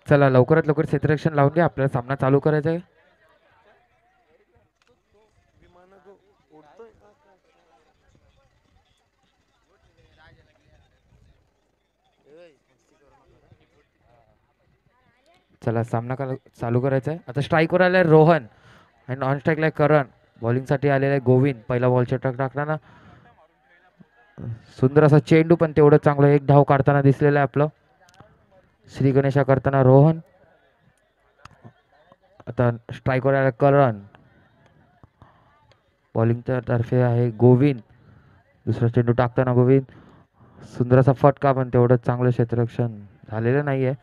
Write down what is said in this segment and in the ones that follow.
चला लवकरात लवकर क्षेत्ररक्षण लावून घ्या, आपल्याला सामना चालू करायचा आहे. चला सामना चालू करायचा आहे. आता स्ट्राईकवर आलाय रोहन आणि नॉन स्ट्राईकला आहे करण. बॉलिंगसाठी आलेला आहे गोविंद. पहिला बॉल षटक टाकताना सुंदर असा चेंडू, पण तेवढं चांगलं एक धाव काढताना दिसलेलं आहे आपलं श्री गणेशा करताना रोहन. आता स्ट्राईकवर आला करण. बॉलिंगच्या तर्फे आहे गोविंद. दुसरा चेंडू टाकताना गोविंद. सुंदर असा फटका, पण तेवढं चांगलं क्षेत्ररक्षण झालेलं नाही आहे.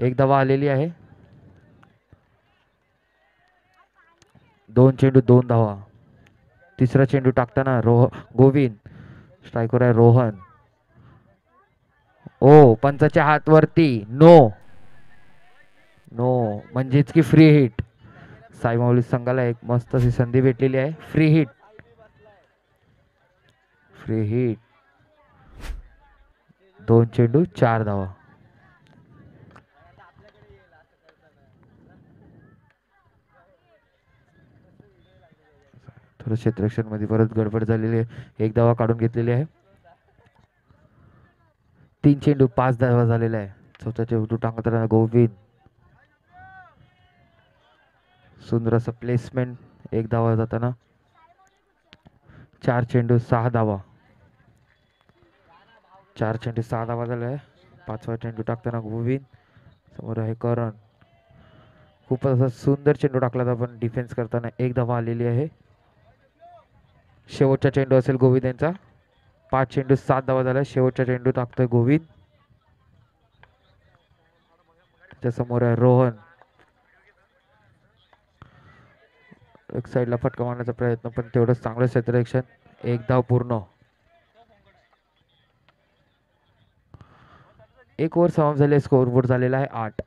एक धाव आलेली आहे. 2 चेंडू 2 धावा. तिसरा चेंडू टाकताना गोविंद. स्ट्राईकवर आहे रोहन. ओ पंचाच्या हात वरती. नो नो म्हणजेच की फ्री हिट. साई माऊली संघाला एक मस्त अशी संधी भेटलेली आहे. Free hit. Free hit. 2 चेंडू 4 धावा. थोडं क्षेत्ररक्षण मध्ये परत गडबड झालेली आहे. एक धावा काढून घेतलेली आहे. 3 चेंडू 5 धावा झालेला आहे. चौथा चेंडू टाकताना गोविंद. सुंदर असं प्लेसमेंट. एक धावा जाताना. 4 चेंडू 6 धावा. 4 चेंडू 6 धावा झाला आहे. 5वा चेंडू टाकताना गोविंद. समोर आहे करण. खूपच असा सुंदर चेंडू टाकला होता, पण डिफेन्स करताना एक धावा आलेली आहे. शेवटचा चेंडू असेल गोविंद यांचा. 5 चेंडू 7 धावा झाला. शेवटचा चेंडू टाकतोय गोविंद. त्याच्या समोर आहे रोहन. एक साईडला फटका मारण्याचा प्रयत्न, पण तेवढंच चांगलं क्षेत्ररक्षण. एक धाव पूर्ण. एक ओव्हर समाप्त झाली. स्कोअरबोर्ड झालेला आहे 8.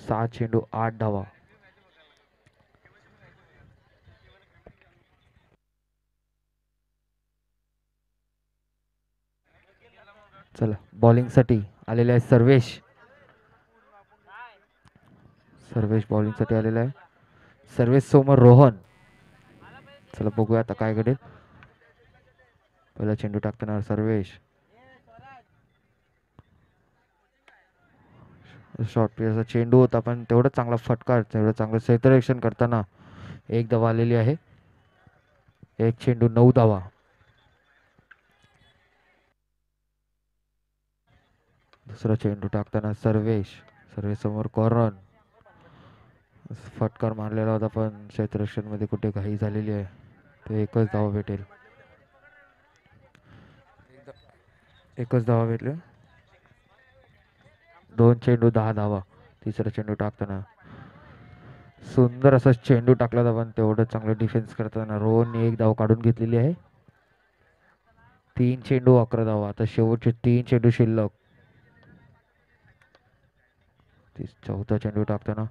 6 चेंडू 8 धावा. चला बॉलिंगसाठी आलेले आहे सर्वेश. सर्वेश बॉलिंगसाठी आलेला आहे. सर्वेश समोर रोहन. चला बघूया आता काय घडेल. पहिला चेंडू टाकताना सर्वेश. शॉर्ट पिचचा चेंडू होता, पण तेवढं चांगला फटका, तेवढं चांगलं क्षेत्ररक्षण करताना एक धावा आलेली आहे. एक चेंडू 9 धावा. दुसरा चेंडू टाकताना सर्वेश. सर्वेश समोर करण. फटकार मारलेला होता, पण क्षेत्ररक्षण मध्ये कुठे घाई झालेली आहे. ते एकच धावा भेटेल. एकच धावा भेटले. 2 चेंडू 10 धावा. तिसरा चेंडू टाकताना सुंदर असा चेंडू टाकला होता, पण तेवढं चांगलं डिफेन्स करताना रोहनने एक धाव काढून घेतलेली आहे. 3 चेंडू 11 धावा. आता शेवटचे 3 चेंडू शिल्लक. चौथा चेंडू टाकताना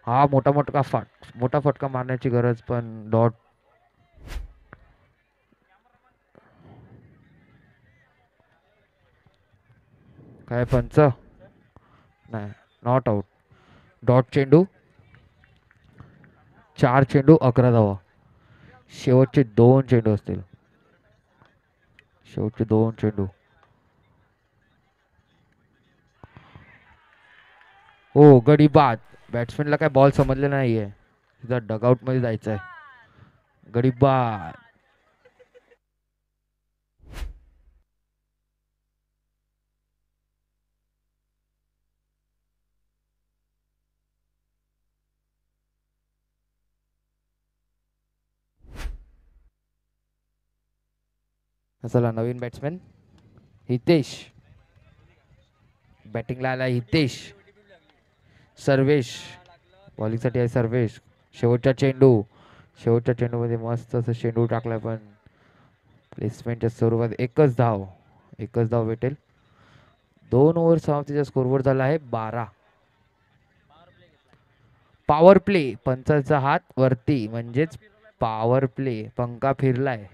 हा मोठा फटका मारण्याची गरज, पण डॉट. काय पंच नाही. Not out. डॉट चेंडू. 4 चेंडू 11 धावा. शेवटचे 2 चेंडू असतील. शेवटचे 2 चेंडू. हो गडी बाद. बॅट्समॅनला काय बॉल समजले नाहीये. तिथं डगआउट मध्ये जायचं आहे. गडी बाद. चला नवीन बॅट्समॅन हितेश. बॅटिंगला आला हितेश. सर्वेश बॉलिंगसाठी आहे सर्वेश. शेवटचा चेंडूमध्ये मस्त असं चेंडू टाकला, पण प्लेसमेंटच्या स्वरूपात एकच धाव भेटेल. 2 ओव्हर समाप्तीचा स्कोरबोर्ड झाला आहे 12. Power play. पंचाचा हात वरती, म्हणजेच पॉवर प्ले. पंखा फिरलाय.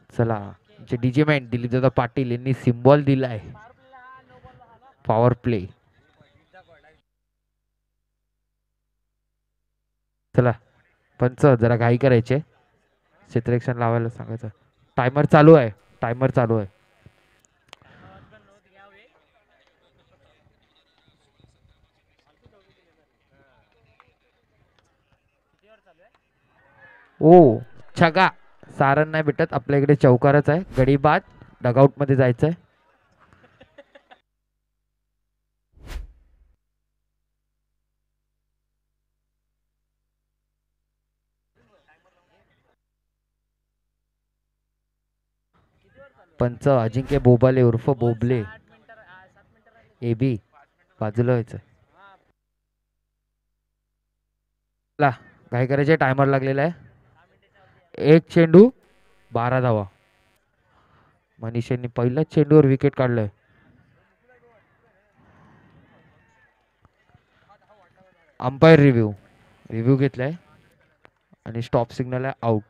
चला, जे डीजे मॅन दिलीपदादा पाटील यांनी सिम्बॉल दिलाय पॉवर प्ले. चला पंच जरा घाई करायचे, क्षेत्ररक्षण लावायला सांगायचं. टायमर चालू आहे, टायमर चालू आहे. ओ छगा, सारण नाही भेटत आपल्या इकडे, चौकारच आहे. गडी बाद, डगआउट मध्ये जायचंय. पंच अजिंक्य बोबाले उर्फ बोबले एबी बाजूला व्हायचं. ला काय करायचे, टायमर लागलेला आहे. एक चेंडू 12 धावा. मनीषांनी पहिल्याच चेंडूवर विकेट काढलंय. अंपायर रिव्ह्यू रिव्ह्यू घेतलाय आणि स्टॉप सिग्नल आहे, आउट.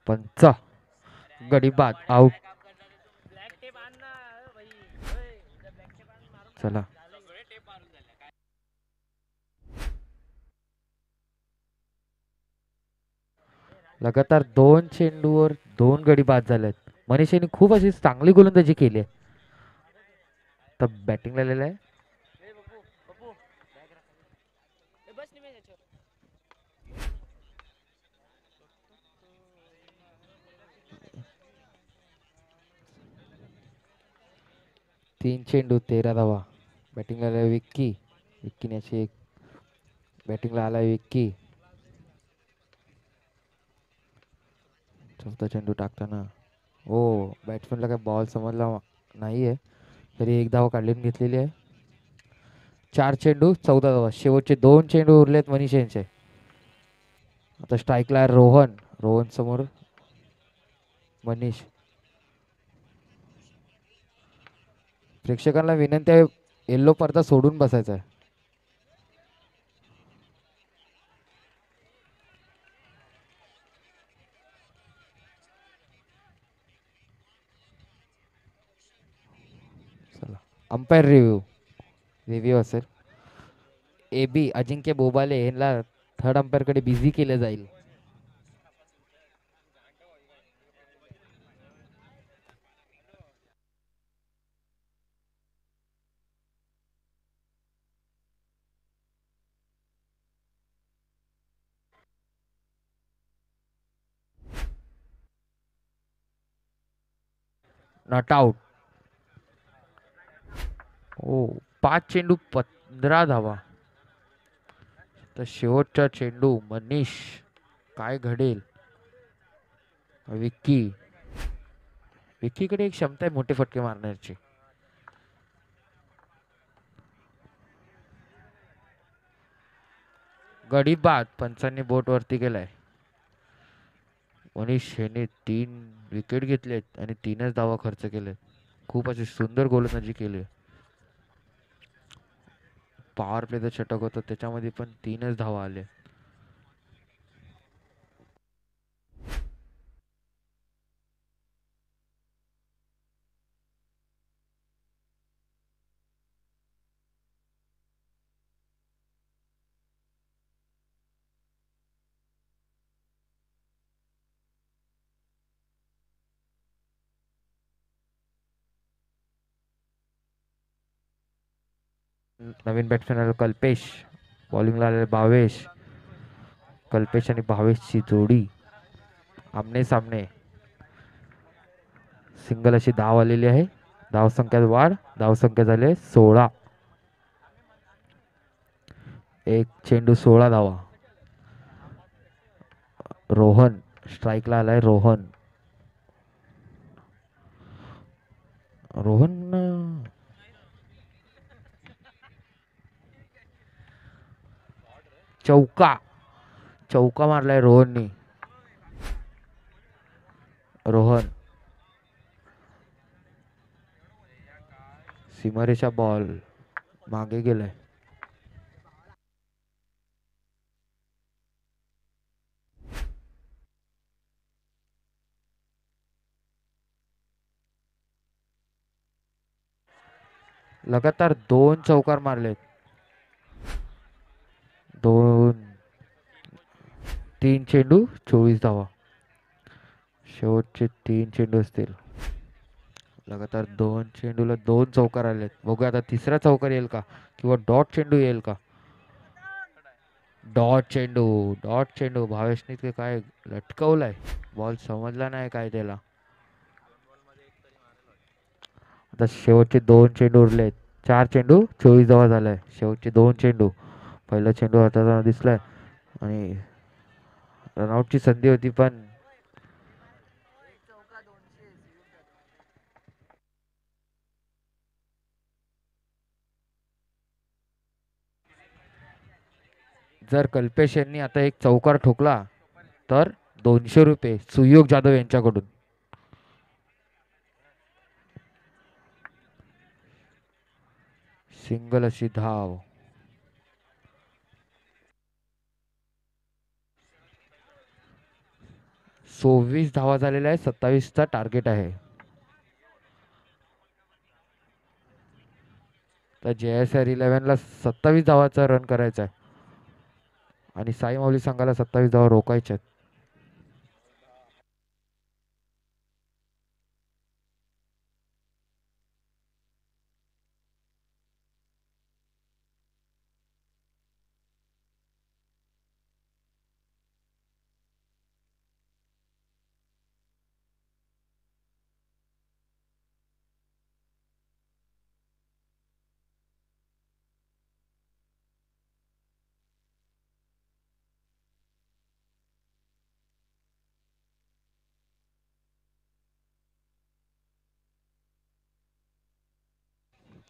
पंच गडी बाद, आउट. चला लगातार 2 चेंडूवर 2 गडी बाद झालेत. मनीषांनी खूप अशी चांगली गोलंदाजी केली आहे. तर बॅटिंगला आलेला आहे 3 चेंडू 13 धावा. बॅटिंगला आलाय विक्की, विक्कीने अशी एक बॅटिंगला आलाय विक्की. चौथा चेंडू टाकताना हो, बॅट्समॅनला काय बॉल समजला नाहीये, तरी एक धावा काढून घेतलेली आहे. 4 चेंडू 14 धावा. शेवटचे 2 चेंडू उरलेत मनीष यांचे. आता स्ट्राईकला रोहन, रोहन समोर मनीष. प्रेक्षकांना विनंती आहे, येल्लो पडदा सोडून बसायचा आहे. चला अंपायर रिव्ह्यू रिव्ह्यू असेल. एबी अजिंक्य बोबाले यांना थर्ड अंपायर कडे बिझी केलं जाईल. Not out. ओ 5 चेंडू 15 धावा. तर शेवटचा चेंडू मनीष, काय घडेल. विक्की, विक्कीकडे एक क्षमता आहे मोठे फटके मारण्याची. गडी बाद पंचांनी बोट वरती केलाय. मनीष शेने 3 विकेट घेतलेत आणि 3च धावा खर्च केलेत. खूप अशी सुंदर गोलंदाजी केली. पॉवर प्लेचं षटक होतं त्याच्यामध्ये पण 3च धावा आले. नवीन बॅट्समॅन आला कल्पेश. बॉलिंगला आलेले भावेश. कल्पेश आणि भावेशची जोडी आमने सामने. सिंगल अशी धाव आलेली आहे. धावसंख्यात वाढ. धावसंख्या झाले 16. एक चेंडू 16 धावा. रोहन स्ट्राईकला आलाय. रोहन चौका. चौका मारलाय रोहननी. रोहन सीमारेषा बॉल मागे गेलाय. लगातार 2 चौकार मारलेत. 3 चेंडू 24 धावा. शेवटचे 3 चेंडू असतील. लगातार 2 चेंडूला 2 चौकार आलेत. बघूया आता तिसरा चौकार येईल का किंवा डॉट चेंडू येईल का. डॉट चेंडू. डॉट चेंडू भावेशने ते काय लटकवलाय. बॉल समजला नाही काय त्याला. आता शेवटचे 2 चेंडू उरलेत. 4 चेंडू 24 धावा झालाय. शेवटचे 2 चेंडू. पहिला चेंडू हाताला दिसलाय आणि रनआउटची संधी होती पण जर कल्पेश यांनी आता एक चौकार ठोकला तर 200 रुपये सुयोग जाधव यांच्याकडून. सिंगल अशी धाव. 26 धावा झालेल्या आहे. 27चा टार्गेट आहे. तर JSR 11ला 27 धावाचा रन करायचा आहे आणि साई माऊली संघाला 27 धावा रोखायच्या आहेत.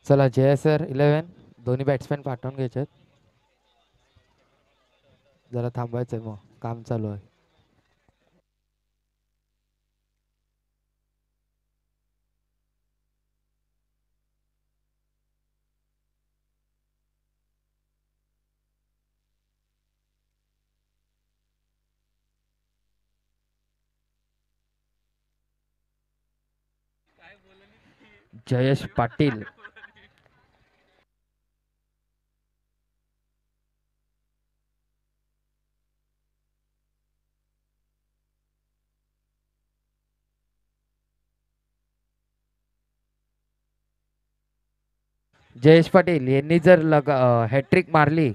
चला JSR 11 दोन्ही बॅट्समॅन पाठवून घ्यायचे. जरा थांबायचंय मग काम चालू आहे. जयेश पाटील. जयेश पाटील यांनी जर हॅट्रिक मारली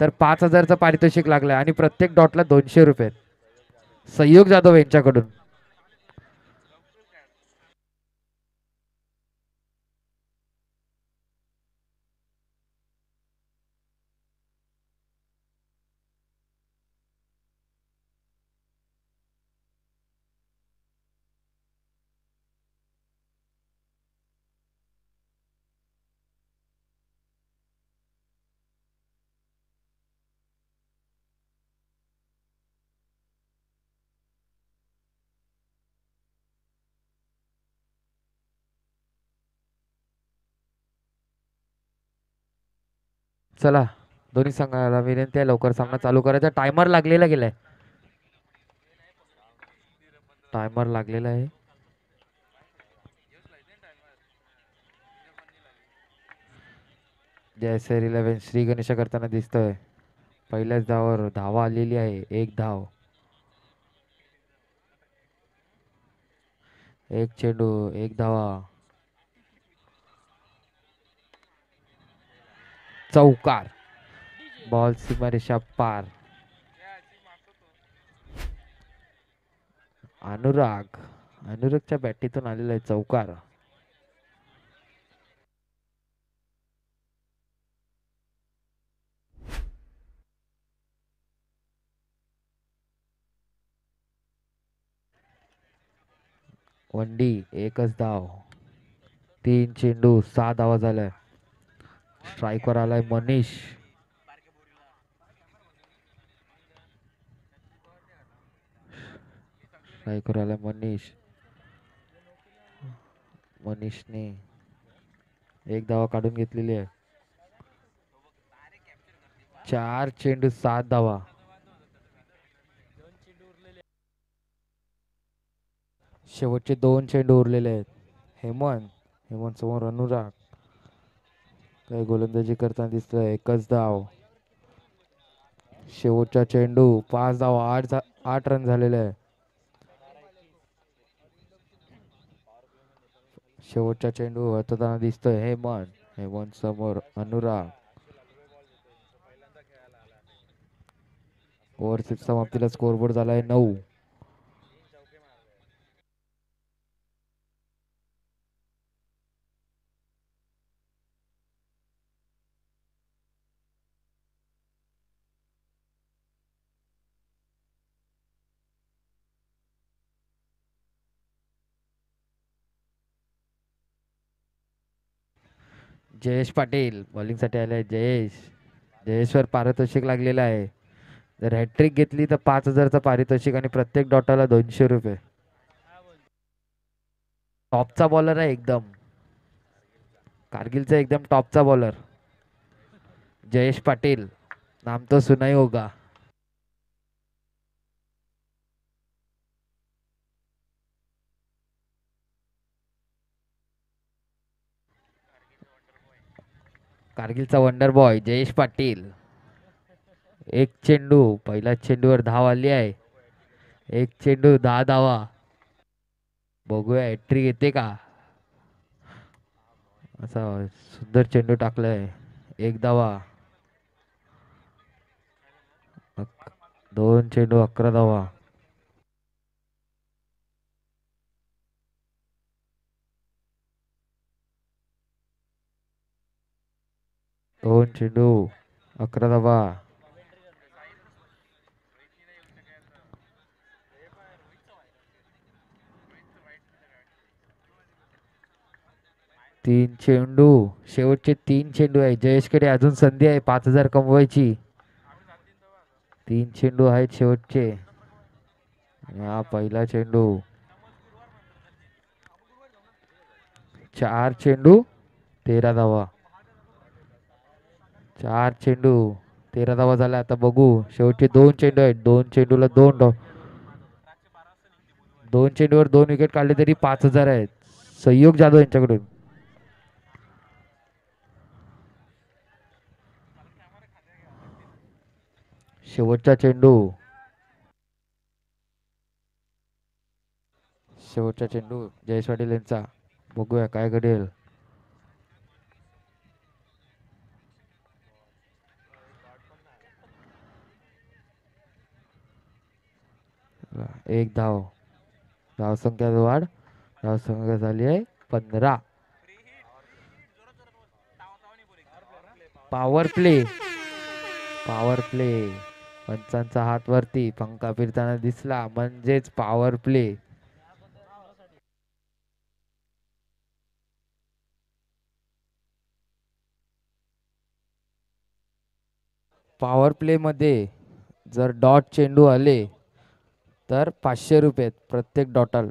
तर 5,000चं पारितोषिक लागलं आणि प्रत्येक डॉटला 200 रुपये. सहयोग जाधव यांच्याकडून. चला दोन्ही संघाला विनंती आहे लवकर सामना चालू करायचा. टायमर लागलेला गेलाय. टायमर लागलेला आहे. जयसर 11 श्री गणेशा करताना दिसतोय. पहिल्याच धावावर धावा आलेली आहे. एक धाव. एक चेंडू एक धावा. चौकार. बॉल सीमारेषा पार. अनुरागच्या बॅटीतून आलेला आहे चौकार. वंडी एकच धाव. 3 चेंडू 6 धावा झाल्या. स्ट्राईकवर आलाय मनीष. स्ट्राईकवर आलाय मनीषने एक धावा काढून घेतलेली आहे. 4 चेंडू 7 धावा. शेवटचे 2 चेंडू उरलेले आहेत. हेमंत समोर अनुराग. काही गोलंदाजी करताना दिसतोय. एकच धाव. शेवटचा चेंडू 5 धावा. 8 रन झालेले आहे. शेवटचा चेंडू हाताळताना दिसतोय हेमंत समोर अनुराग. ओव्हरच्या समाप्तीला स्कोरबोर्ड झालाय 9. जयेश पाटील बॉलिंग साठी आले. जयेशवर पारितोषिक लागलेलं आहे. जर हॅट्रिक घेतली तर 5,000चं पारितोषिक आणि प्रत्येक डॉटाला 200 रुपये. टॉपचा बॉलर आहे एकदम. कारगिलचा एकदम टॉपचा बॉलर जयेश पाटील. नाम तो सुना ही होगा. कारगिलचा वंडर बॉय जयेश पाटील. एक चेंडू. पहिल्या चेंडूवर धाव आली आहे. एक चेंडू 10 धावा. बघूया हॅट्रिक येते का. असा सुंदर चेंडू टाकलाय. 1 धावा. 2 चेंडू 11 धावा. 2 चेंडू 11 धावा. 3 चेंडू. शेवटचे 3 चेंडू आहे. जयेशकडे अजून संधी आहे 5,000 कमवायची. 3 चेंडू आहेत शेवटचे. हा पहिला चेंडू. 4 चेंडू 13 धावा. 4 चेंडू 13 धावा झाला. आता बघू शेवटचे 2 चेंडू आहेत. 2 चेंडूला 2 धाव. 2 चेंडूवर 2 विकेट काढले तरी 5,000 आहेत. सहयोग जाधव यांच्याकडून. शेवटचा चेंडू. जयेश पाटील यांचा. बघूया काय घडेल. एक धाव. धावसंख्या वाढ. धावसंख्या झाली आहे 15. Power play. पंचांचा हात वरती. पंखा फिरताना दिसला म्हणजेच पॉवर प्ले. पॉवर प्ले मध्ये जर डॉट चेंडू आले तर 500 रुपये प्रत्येक डॉटल.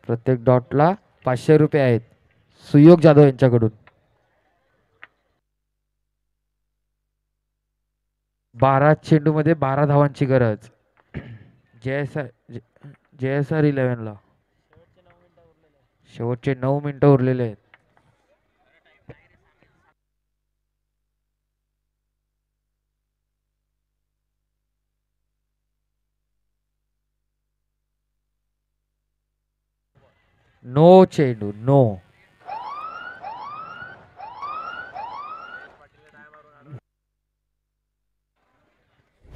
प्रत्येक डॉटला 500 रुपये आहेत सुयोग जाधव यांच्याकडून. 12 चेंडूमध्ये 12 धावांची गरज. JSR JSR 11 ला शेवटचे 9 मिनिटं उरलेले आहेत. नो चेंडू नो.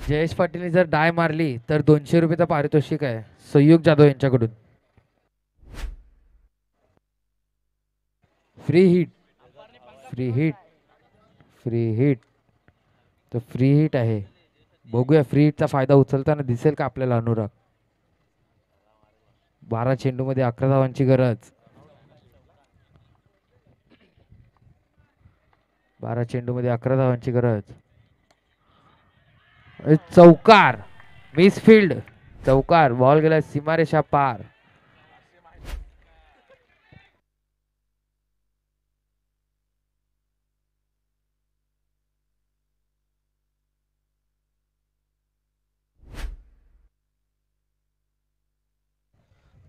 जयेश पाटीलने जर डाय मारली तर 200 रुपयाचं पारितोषिक आहे संयुग जाधव यांच्याकडून. Free hit free hit free hit तर फ्री हिट आहे. बघूया फ्री हिटचा फायदा उचलताना दिसेल का आपल्याला अनुराग. 12 चेंडूमध्ये 11 धावांची गरज. 12 चेंडूमध्ये 11 धावांची गरज. चौकार मिसफिल्ड. चौकार बॉल गेला सीमारेषा पार.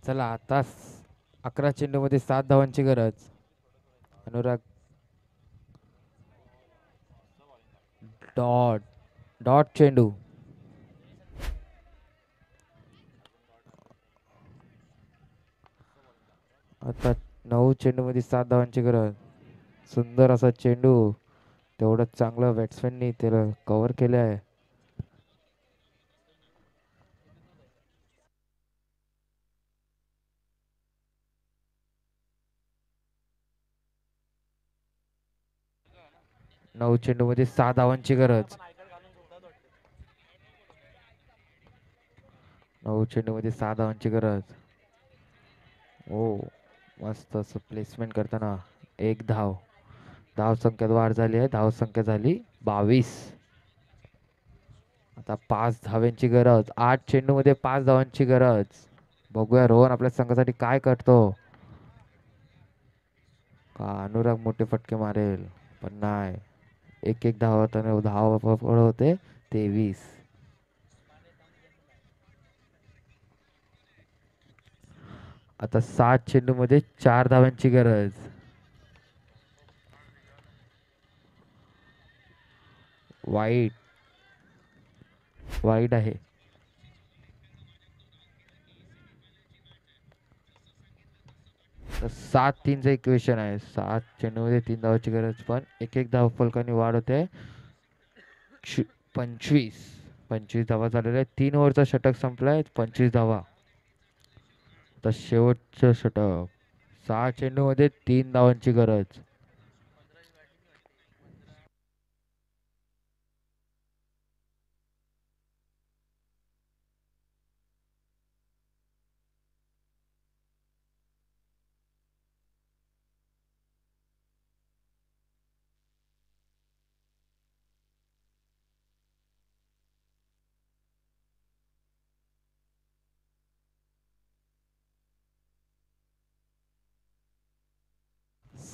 चला आता 11 चेंडूमध्ये 7 धावांची गरज. अनुराग डॉट डॉट चेंडू. आता 9 चेंडूमध्ये 7 धावांची गरज. सुंदर असा चेंडू. तेवढं चांगलं बॅट्समॅननी त्याला कव्हर केले आहे. नऊ चेंडूमध्ये 6 धावांची गरज. 9 चेंडूमध्ये 6 धावांची गरज. ओ मस्त असं प्लेसमेंट करताना एक धाव. धाव संख्यात वाढ झाली आहे. धाव संख्या झाली 22. आता 5 धावांची गरज. 8 चेंडूमध्ये 5 धावांची गरज. बघूया रोहन आपल्या संघासाठी काय करतो. का अनुराग मोठे फटके मारेल पण नाही. एक एक धाव धाव होते 23. आता 7 चेंडूमध्ये 4 धावांची गरज. वाईट वाईट आहे. 7-3चं इक्वेशन आहे. 7 चेंडूमध्ये 3 धावांची गरज पण एक एक धाव फलकाने वाढ होते. 25 धावा झालेल्या आहेत. 3 ओव्हरचा षटक संपलाय. 25 धावा. आता शेवटचं षटक. 6 चेंडूमध्ये 3 धावांची गरज.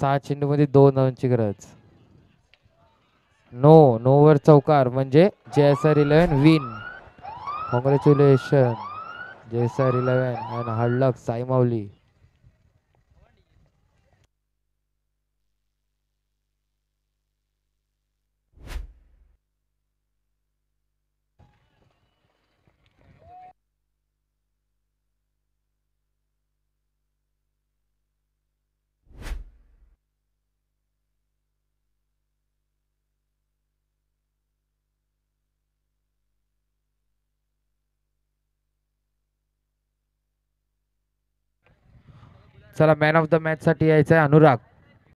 सहा चेंडूमध्ये 2 धावांची गरज. नो वर चौकार म्हणजे JSR 11 win. Congratulations JSR 11 and hard luck Sai Mauli. चला मॅन ऑफ द मॅच साठी यायचं आहे अनुराग.